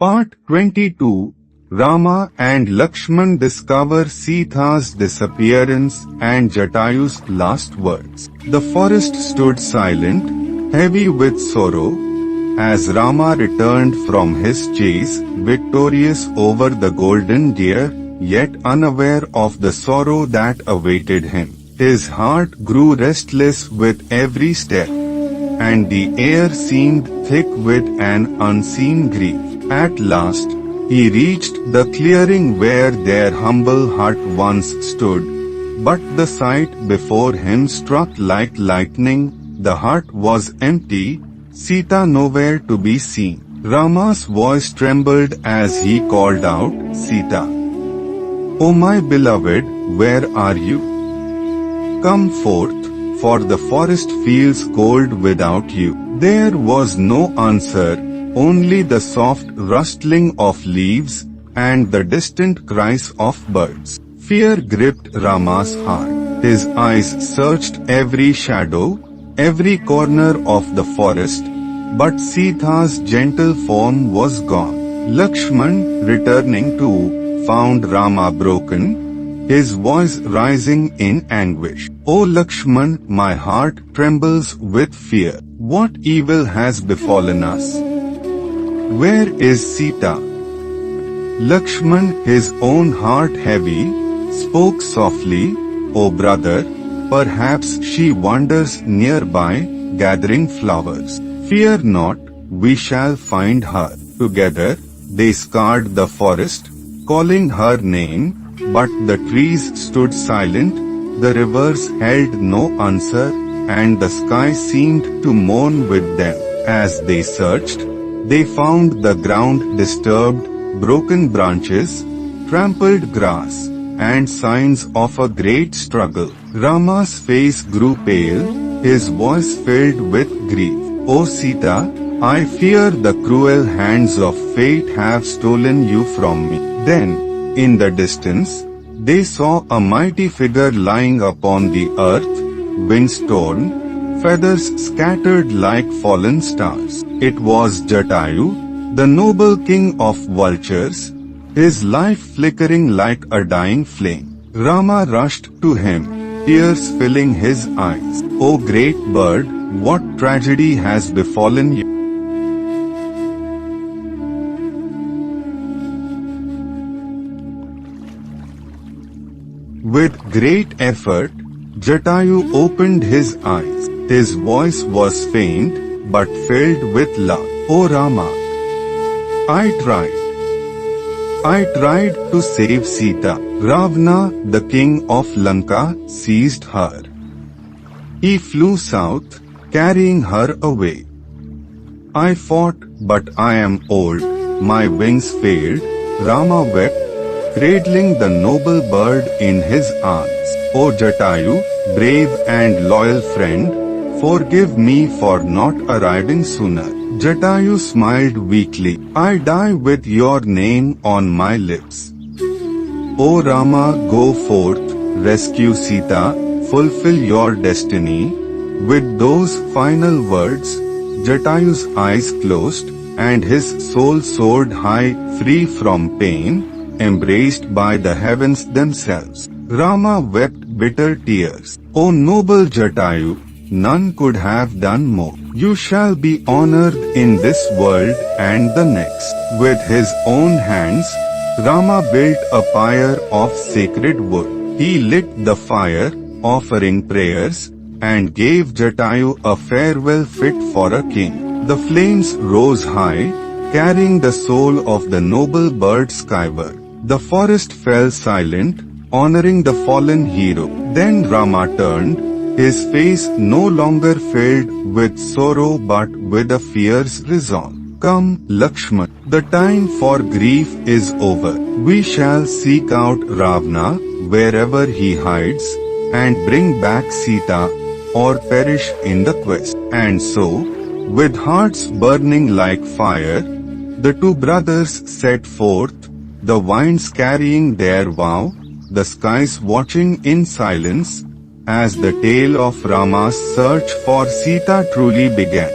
Part 22. Rama and Lakshman discover Sita's disappearance and Jatayu's last words. The forest stood silent, heavy with sorrow, as Rama returned from his chase, victorious over the golden deer, yet unaware of the sorrow that awaited him. His heart grew restless with every step, and the air seemed thick with an unseen grief. At last, he reached the clearing where their humble hut once stood, but the sight before him struck like lightning. The hut was empty, Sita nowhere to be seen. Rama's voice trembled as he called out, "Sita! O my beloved, where are you? Come forth, for the forest feels cold without you." There was no answer, only the soft rustling of leaves and the distant cries of birds. Fear gripped Rama's heart. His eyes searched every shadow, every corner of the forest, but Sita's gentle form was gone. Lakshman, returning too, found Rama broken, his voice rising in anguish. "O Lakshman, my heart trembles with fear. What evil has befallen us? Where is Sita?" Lakshman, his own heart heavy, spoke softly, "O brother, perhaps she wanders nearby, gathering flowers. Fear not, we shall find her." Together, they scoured the forest, calling her name, but the trees stood silent, the rivers held no answer, and the sky seemed to mourn with them. As they searched, they found the ground disturbed, broken branches, trampled grass, and signs of a great struggle. Rama's face grew pale, his voice filled with grief. "O Sita, I fear the cruel hands of fate have stolen you from me." Then, in the distance, they saw a mighty figure lying upon the earth, wings torn, feathers scattered like fallen stars. It was Jatayu, the noble king of vultures, his life flickering like a dying flame. Rama rushed to him, tears filling his eyes. "O great bird, what tragedy has befallen you?" With great effort, Jatayu opened his eyes. His voice was faint, but filled with love. "O Rama, I tried to save Sita. Ravana, the king of Lanka, seized her. He flew south, carrying her away. I fought, but I am old. My wings failed." Rama wept, cradling the noble bird in his arms. "O Jatayu, brave and loyal friend, forgive me for not arriving sooner." Jatayu smiled weakly. "I die with your name on my lips. O Rama, go forth, rescue Sita, fulfill your destiny." With those final words, Jatayu's eyes closed, and his soul soared high, free from pain, embraced by the heavens themselves. Rama wept bitter tears. "O noble Jatayu, none could have done more. You shall be honored in this world and the next." With his own hands, Rama built a pyre of sacred wood. He lit the fire, offering prayers, and gave Jatayu a farewell fit for a king. The flames rose high, carrying the soul of the noble bird skyward. The forest fell silent, honoring the fallen hero. Then Rama turned, his face no longer filled with sorrow but with a fierce resolve. "Come, Lakshman, the time for grief is over. We shall seek out Ravana wherever he hides, and bring back Sita, or perish in the quest." And so, with hearts burning like fire, the two brothers set forth, the winds carrying their vow, the skies watching in silence, as the tale of Rama's search for Sita truly began.